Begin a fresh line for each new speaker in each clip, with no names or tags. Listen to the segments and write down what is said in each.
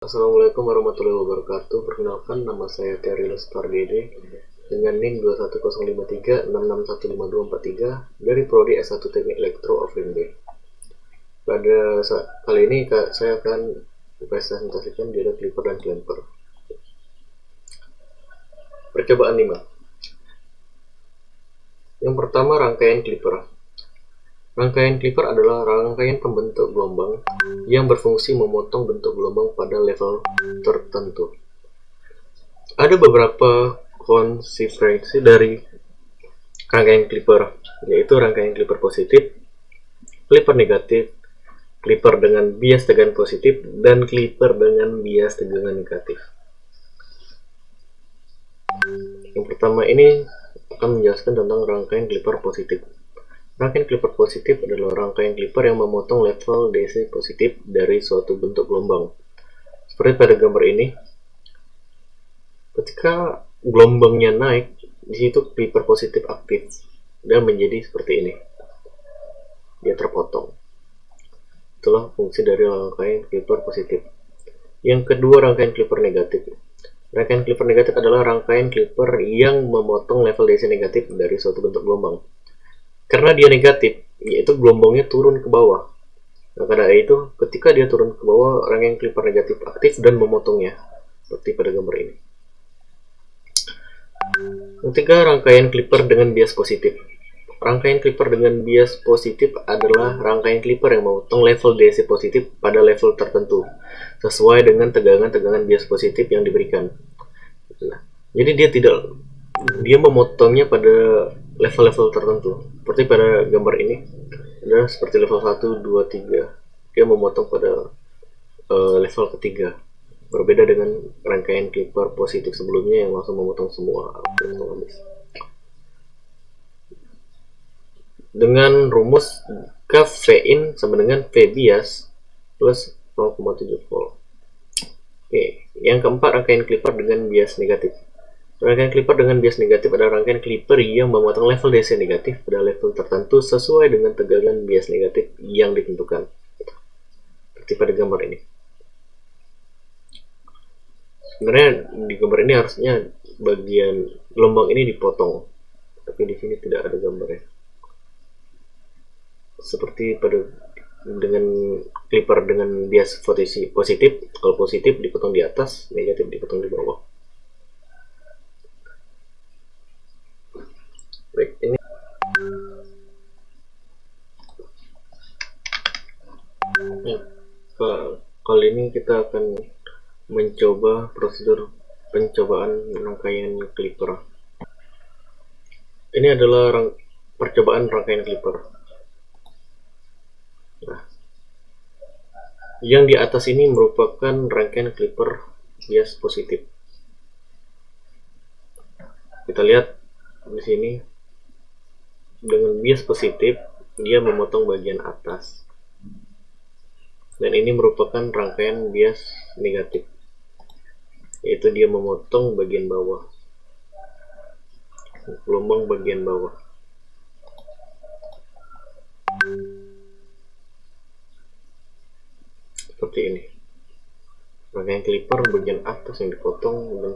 Assalamualaikum warahmatullahi wabarakatuh. Perkenalkan, nama saya Terry Lestar Dede dengan NIM 21053661523 dari Prodi S1 Teknik Elektro Offline B. Pada kali ini saya akan presentasikan dioda clipper dan clamper. Percobaan 5. Yang pertama, rangkaian clipper. Rangkaian clipper adalah rangkaian pembentuk gelombang yang berfungsi memotong bentuk gelombang pada level tertentu. Ada beberapa konsekuensi dari rangkaian clipper, yaitu rangkaian clipper positif, clipper negatif, clipper dengan bias tegangan positif, dan clipper dengan bias tegangan negatif. Yang pertama ini akan menjelaskan tentang rangkaian clipper positif. Rangkaian clipper positif adalah rangkaian clipper yang memotong level DC positif dari suatu bentuk gelombang. Seperti pada gambar ini, ketika gelombangnya naik, di situ clipper positif aktif dan menjadi seperti ini. Dia terpotong. Itulah fungsi dari rangkaian clipper positif. Yang kedua, rangkaian clipper negatif. Rangkaian clipper negatif adalah rangkaian clipper yang memotong level DC negatif dari suatu bentuk gelombang. Karena dia negatif, yaitu gelombangnya turun ke bawah. Nah, karena itu, ketika dia turun ke bawah, rangkaian clipper negatif aktif dan memotongnya, seperti pada gambar ini. Ketiga, rangkaian clipper dengan bias positif. Rangkaian clipper dengan bias positif adalah rangkaian clipper yang memotong level DC positif pada level tertentu, sesuai dengan tegangan-tegangan bias positif yang diberikan. Nah, jadi dia memotongnya pada level-level tertentu. Seperti pada gambar ini, adalah seperti level 1, 2, 3. Dia memotong pada level ketiga. Berbeda dengan rangkaian clipper positif sebelumnya yang langsung memotong semua. Dengan rumus K Vin sama dengan V bias plus 0,7 volt. Oke, yang keempat, rangkaian clipper dengan bias negatif. Rangkaian clipper dengan bias negatif adalah rangkaian clipper yang memotong level DC negatif pada level tertentu sesuai dengan tegangan bias negatif yang ditentukan. Seperti pada gambar ini. Sebenarnya di gambar ini harusnya bagian gelombang ini dipotong, tapi di sini tidak ada gambarnya. Seperti pada dengan clipper dengan bias positif, kalau positif dipotong di atas, negatif dipotong di bawah. Baik, ini kali ini kita akan mencoba prosedur pencobaan rangkaian clipper. Ini adalah percobaan rangkaian clipper. Nah, yang di atas ini merupakan rangkaian clipper bias positif. Kita lihat di sini dengan bias positif dia memotong bagian atas. Dan ini merupakan rangkaian bias negatif, yaitu dia memotong bagian bawah, gelombang bagian bawah. Seperti ini. Rangkaian clipper bagian atas yang dipotong, dan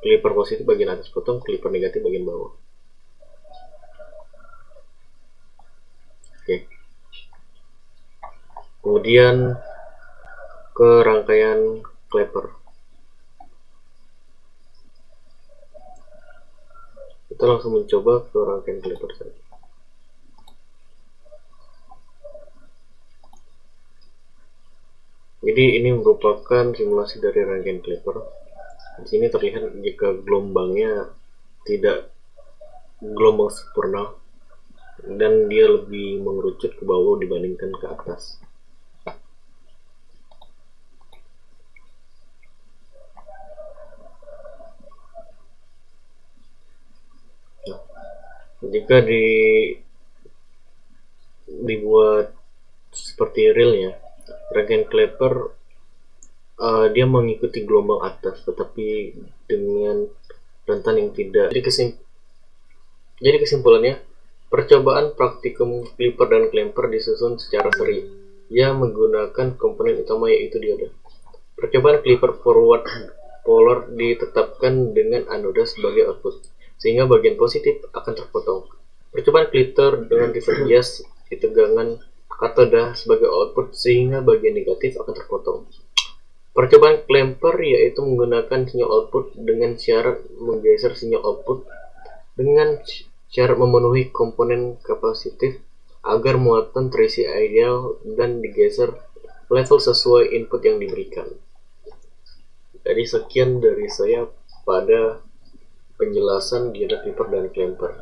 clipper positif bagian atas potong, clipper negatif bagian bawah. Oke. Kemudian ke rangkaian clamper. Kita langsung mencoba ke rangkaian clamper saja. Jadi ini merupakan simulasi dari rangkaian clamper. Di sini terlihat jika gelombangnya tidak gelombang sempurna dan dia lebih mengerucut ke bawah dibandingkan ke atas. Jika dibuat seperti realnya, rangkaian clamper dia mengikuti gelombang atas, tetapi dengan rentan yang tidak. Jadi kesimpulannya, percobaan praktikum clipper dan clamper disusun secara seri yang menggunakan komponen utama yaitu dioda. Percobaan clipper forward polar ditetapkan dengan anoda sebagai output, sehingga bagian positif akan terpotong. Percobaan clipper dengan reverse bias di tegangan katoda sebagai output, sehingga bagian negatif akan terpotong. Percobaan clamper yaitu menggunakan sinyal output dengan syarat menggeser sinyal output dengan syarat memenuhi komponen kapasitif agar muatan terisi ideal dan digeser level sesuai input yang diberikan. Jadi sekian dari saya pada penjelasan direct clipper dan clamper.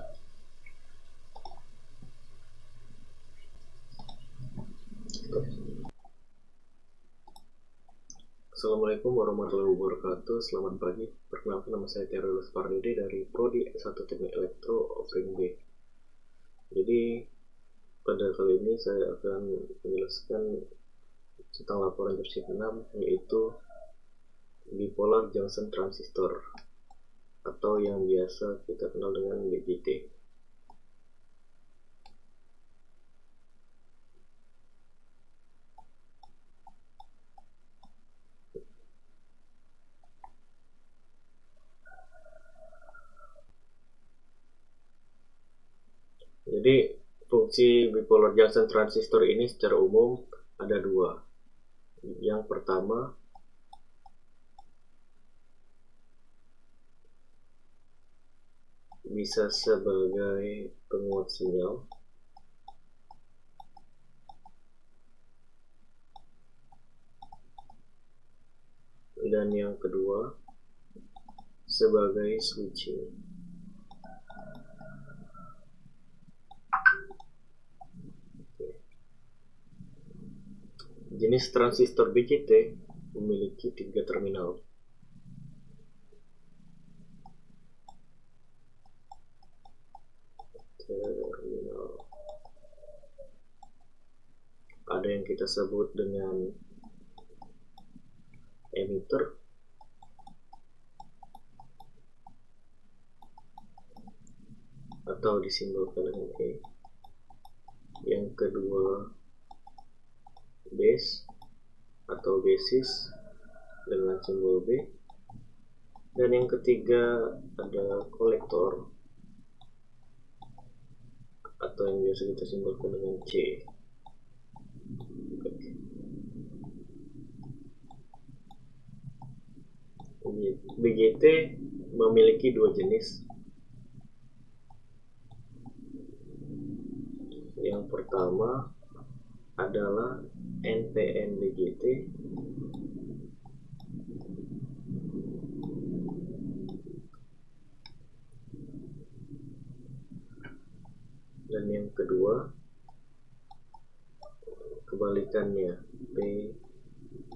Assalamualaikum warahmatullahi wabarakatuh. Selamat pagi. Perkenalkan, nama saya Terulus Pardede dari Prodi S1 Teknik Elektro Offering B. Jadi pada kali ini saya akan menjelaskan tentang laporan versi 6, yaitu bipolar junction transistor atau yang biasa kita kenal dengan BJT. Jadi fungsi bipolar junction transistor ini secara umum ada dua. Yang pertama, bisa sebagai penguat sinyal, dan yang kedua sebagai switching. Jenis transistor BJT memiliki 3 terminal. Ada yang kita sebut dengan emitter, atau disimbolkan dengan E. Yang kedua base atau basis dengan simbol B. Dan yang ketiga ada kolektor atau yang biasa kita simbolkan dengan C. BJT memiliki 2 jenis. Yang pertama adalah NPN BJT, dan yang kedua kebalikannya,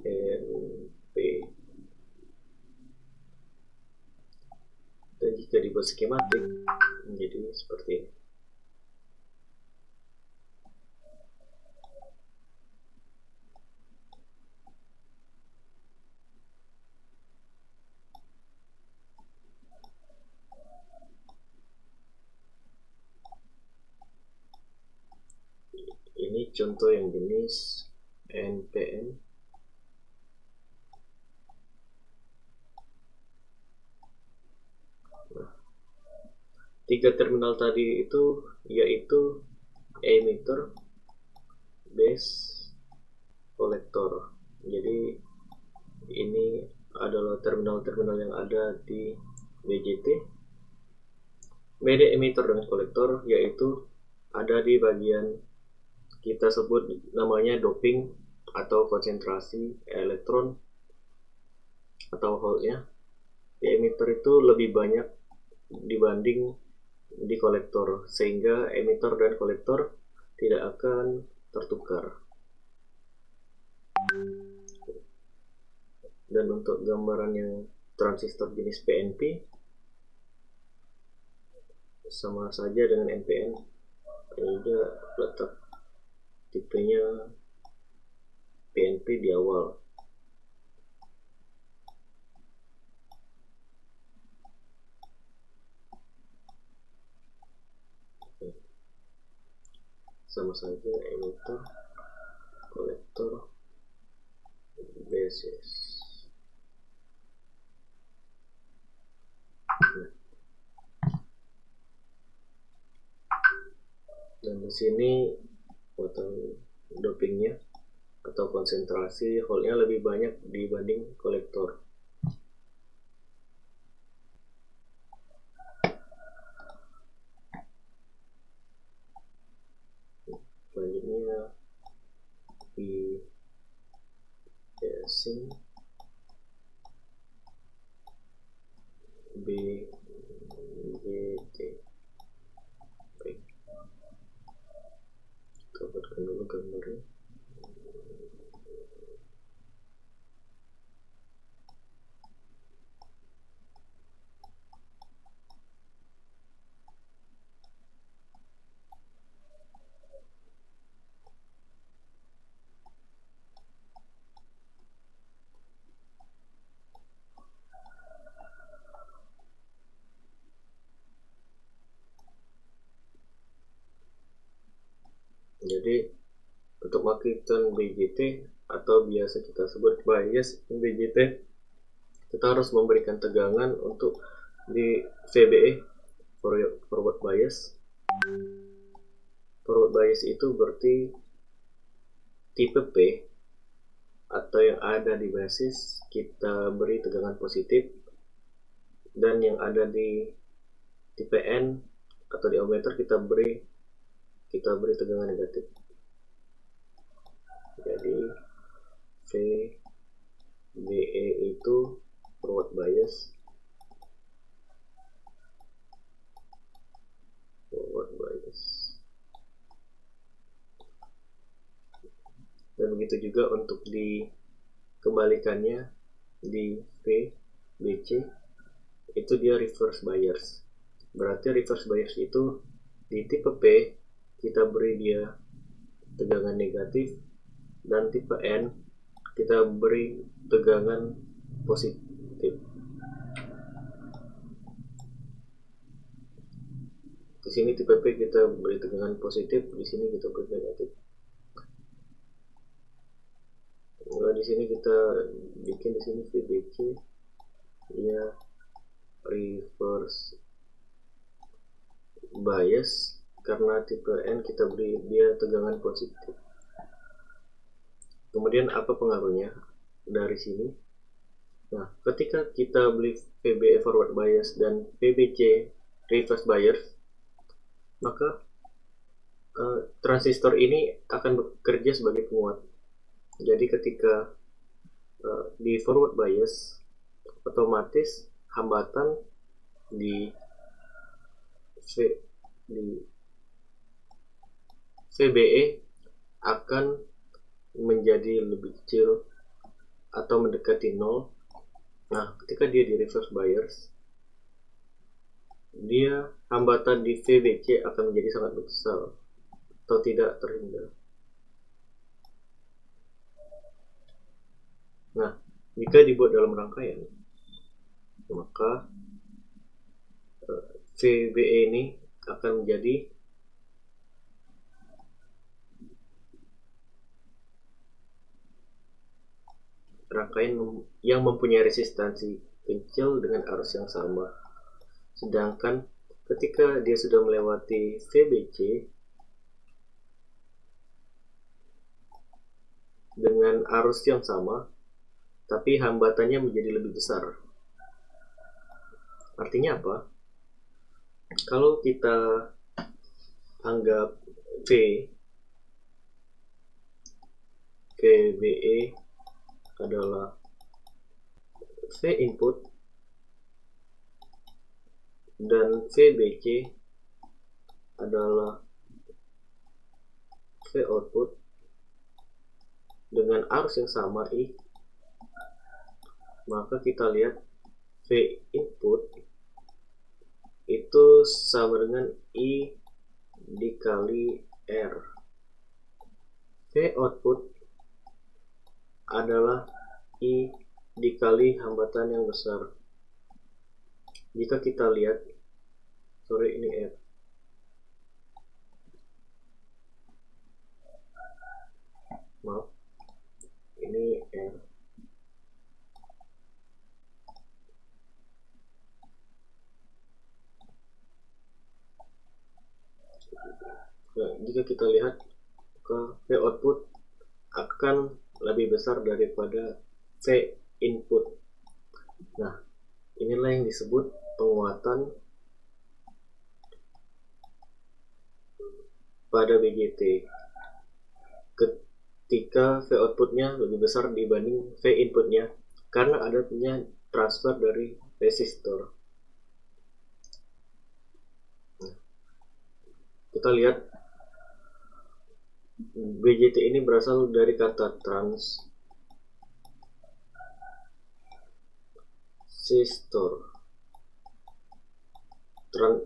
PNP. Dan jika dibuat skematik menjadi seperti ini. Ini contoh yang jenis NPN. Nah, 3 terminal tadi itu yaitu emitter, base, kolektor. Jadi ini adalah terminal-terminal yang ada di BJT. Beda emitter dengan kolektor yaitu ada di bagian kita sebut namanya doping atau konsentrasi elektron atau Hall-nya. Di emitter itu lebih banyak dibanding di kolektor, sehingga emitter dan kolektor tidak akan tertukar. Dan untuk gambaran yang transistor jenis PNP sama saja dengan NPN, hanya letak tipenya PNP di awal. Sama saja emitter, kolektor, basis. Di sini potong dopingnya atau konsentrasi hole-nya lebih banyak dibanding kolektor. Selanjutnya di casing BGT. Baik, kita buatkan dulu gambarnya. Jadi untuk makitan BGT atau biasa kita sebut bias BGT, kita harus memberikan tegangan untuk di VBE, forward bias. Forward bias itu berarti tipe P atau yang ada di basis kita beri tegangan positif, dan yang ada di tipe N atau di ohmmeter kita beri tegangan negatif. Jadi VBE itu forward bias, dan begitu juga untuk di kebalikannya di VBC itu dia reverse bias. Berarti reverse bias itu di tipe P kita beri dia tegangan negatif, dan tipe N kita beri tegangan positif. Di sini tipe P kita beri tegangan positif, di sini kita beri negatif. Nah, di sini kita bikin di sini VBC ya reverse bias, karena tipe N kita beri dia tegangan positif. Kemudian apa pengaruhnya dari sini? Nah, ketika kita beli VBE forward bias dan VBC reverse bias, maka transistor ini akan bekerja sebagai penguat. Jadi ketika di forward bias, otomatis hambatan di VBE akan menjadi lebih kecil atau mendekati 0. Nah, ketika dia di reverse bias, dia hambatan di VBC akan menjadi sangat besar atau tidak terhindar. Nah, jika dibuat dalam rangkaian, maka VBE ini akan menjadi rangkaian yang mempunyai resistansi kecil dengan arus yang sama. Sedangkan ketika dia sudah melewati VBC dengan arus yang sama, tapi hambatannya menjadi lebih besar. Artinya apa? Kalau kita anggap VBE adalah V input dan VBC adalah V output dengan arus yang sama I, maka kita lihat V input itu sama dengan I dikali R. V output adalah I dikali hambatan yang besar. Jika kita lihat, ini R. Maaf, ini R. Nah, jika kita lihat ke V output akan lebih besar daripada V input. Nah, inilah yang disebut penguatan pada BJT. Ketika V outputnya lebih besar dibanding V inputnya karena adanya transfer dari resistor. Nah, kita lihat BJT ini berasal dari kata transistor.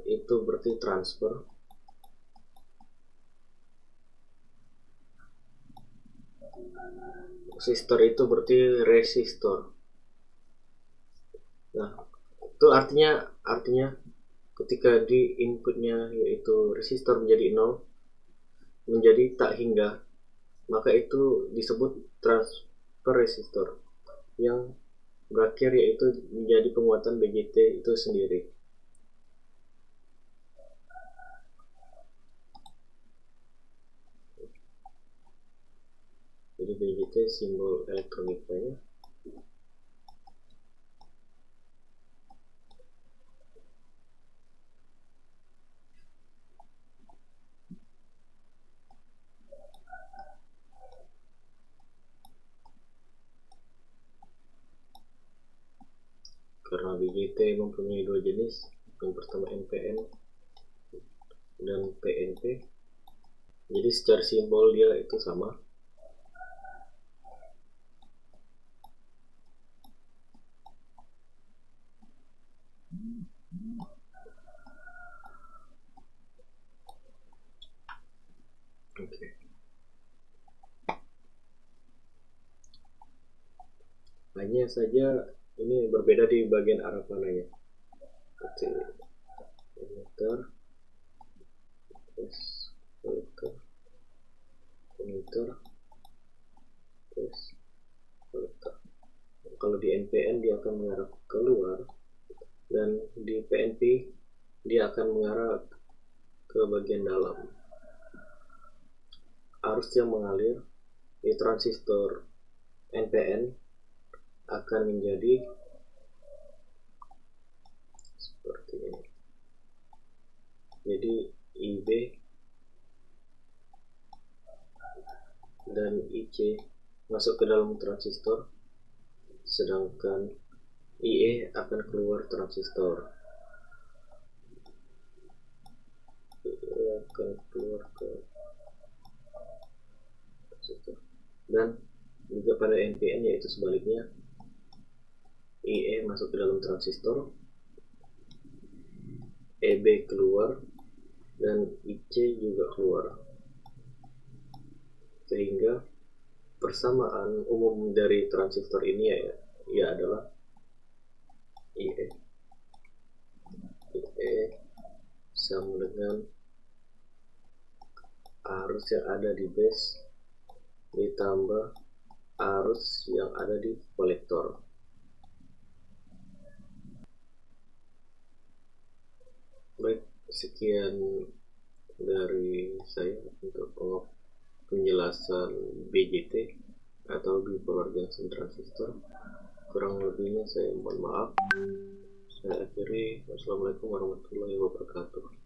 Itu berarti transfer. Resistor itu berarti resistor. Nah, itu artinya ketika di inputnya yaitu resistor menjadi 0 menjadi tak hingga, maka itu disebut transfer resistor yang berakhir yaitu menjadi penguatan BJT itu sendiri. Jadi BJT simbol elektronikanya. Karena BJT mempunyai dua jenis, yang pertama NPN dan PNP, jadi secara simbol dia itu sama. Oke. Hanya saja ini berbeda di bagian arah panahnya. Seperti emitter, kolektor, emitter, kolektor. Kalau di NPN dia akan mengarah keluar, dan di PNP dia akan mengarah ke bagian dalam. Arus yang mengalir di transistor NPN akan menjadi seperti ini. Jadi IB dan IC masuk ke dalam transistor, sedangkan IE akan keluar transistor. IE akan keluar ke transistor. Dan juga pada NPN yaitu sebaliknya, IE masuk ke dalam transistor, EB keluar, dan IC juga keluar. Sehingga persamaan umum dari transistor ini ya adalah IE sama dengan arus yang ada di base ditambah arus yang ada di kolektor. Baik, sekian dari saya untuk penjelasan BJT atau bipolar junction transistor. Kurang lebihnya saya mohon maaf. Saya akhiri. Wassalamualaikum warahmatullahi wabarakatuh.